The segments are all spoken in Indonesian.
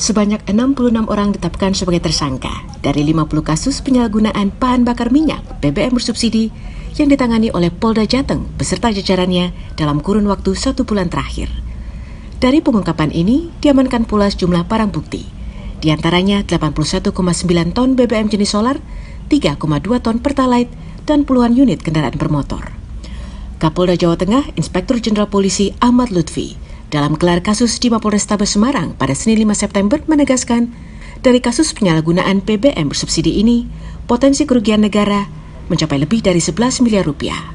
Sebanyak 66 orang ditetapkan sebagai tersangka dari 50 kasus penyalahgunaan bahan bakar minyak BBM bersubsidi yang ditangani oleh Polda Jateng beserta jajarannya dalam kurun waktu 1 bulan terakhir. Dari pengungkapan ini diamankan pula sejumlah barang bukti, di antaranya 81,9 ton BBM jenis solar, 3,2 ton Pertalite, dan puluhan unit kendaraan bermotor. Kapolda Jawa Tengah, Inspektur Jenderal Polisi Ahmad Lutfi, dalam gelar kasus di Mapolrestabes Semarang pada Senin 5 September menegaskan, dari kasus penyalahgunaan BBM bersubsidi ini, potensi kerugian negara mencapai lebih dari 11 miliar rupiah.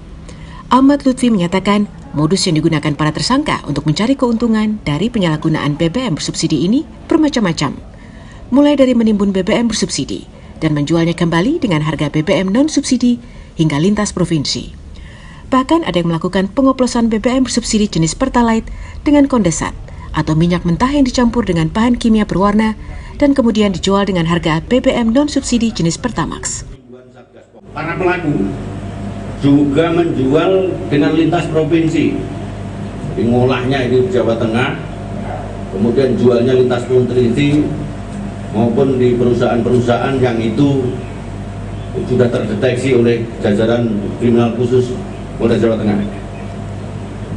Ahmad Lutfi menyatakan, modus yang digunakan para tersangka untuk mencari keuntungan dari penyalahgunaan BBM bersubsidi ini bermacam-macam, mulai dari menimbun BBM bersubsidi dan menjualnya kembali dengan harga BBM non-subsidi hingga lintas provinsi. Bahkan ada yang melakukan pengoplosan BBM bersubsidi jenis Pertalite dengan kondensat atau minyak mentah yang dicampur dengan bahan kimia berwarna dan kemudian dijual dengan harga BBM non-subsidi jenis Pertamax. Para pelaku juga menjual dengan lintas provinsi, ngolahnya itu di Jawa Tengah, kemudian jualnya lintas provinsi maupun di perusahaan-perusahaan yang itu sudah terdeteksi oleh jajaran kriminal khusus Polda Jawa Tengah.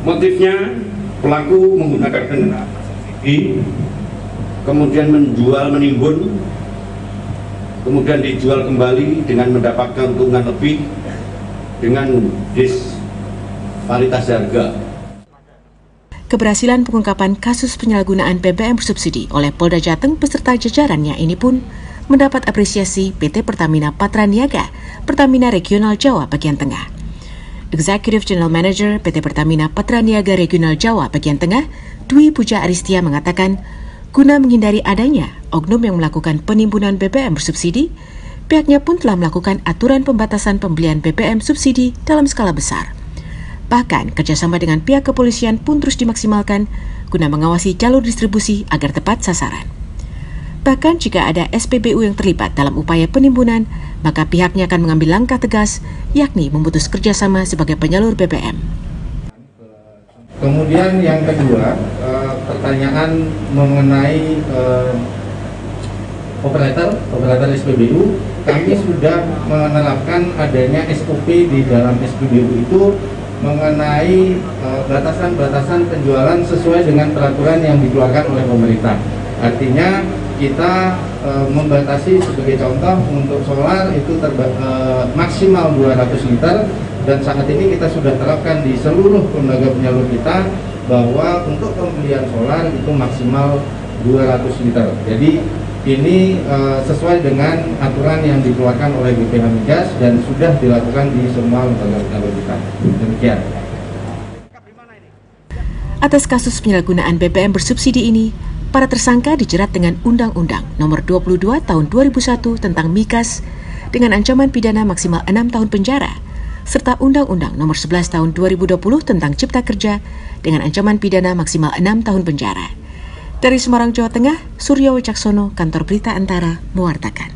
Motifnya pelaku menggunakan teknologi, kemudian menjual menimbun, kemudian dijual kembali dengan mendapatkan keuntungan lebih dengan disparitas harga. Keberhasilan pengungkapan kasus penyalahgunaan BBM bersubsidi oleh Polda Jateng beserta jajarannya ini pun mendapat apresiasi PT Pertamina Patraniaga, Pertamina Regional Jawa bagian Tengah. Executive General Manager PT Pertamina Patraniaga Regional Jawa bagian Tengah, Dwi Puja Aristia mengatakan, guna menghindari adanya oknum yang melakukan penimbunan BBM bersubsidi, pihaknya pun telah melakukan aturan pembatasan pembelian BBM subsidi dalam skala besar. Bahkan, kerjasama dengan pihak kepolisian pun terus dimaksimalkan guna mengawasi jalur distribusi agar tepat sasaran. Bahkan jika ada SPBU yang terlibat dalam upaya penimbunan, maka pihaknya akan mengambil langkah tegas, yakni memutus kerjasama sebagai penyalur BBM. Kemudian yang kedua, pertanyaan mengenai operator SPBU, kami sudah menerapkan adanya SOP di dalam SPBU itu mengenai batasan-batasan penjualan sesuai dengan peraturan yang dikeluarkan oleh pemerintah. Artinya kita membatasi sebagai contoh untuk solar itu maksimal 200 liter dan saat ini kita sudah terapkan di seluruh lembaga penyalur kita bahwa untuk pembelian solar itu maksimal 200 liter. Jadi ini sesuai dengan aturan yang dikeluarkan oleh BPH Migas dan sudah dilakukan di semua lembaga penyalur kita. Demikian. Atas kasus penyalahgunaan BBM bersubsidi ini, para tersangka dijerat dengan Undang-Undang Nomor 22 Tahun 2001 tentang Migas dengan ancaman pidana maksimal 6 tahun penjara, serta Undang-Undang Nomor 11 Tahun 2020 tentang Cipta Kerja dengan ancaman pidana maksimal 6 tahun penjara. Dari Semarang, Jawa Tengah, Suryo Wicaksono, Kantor Berita Antara, mewartakan.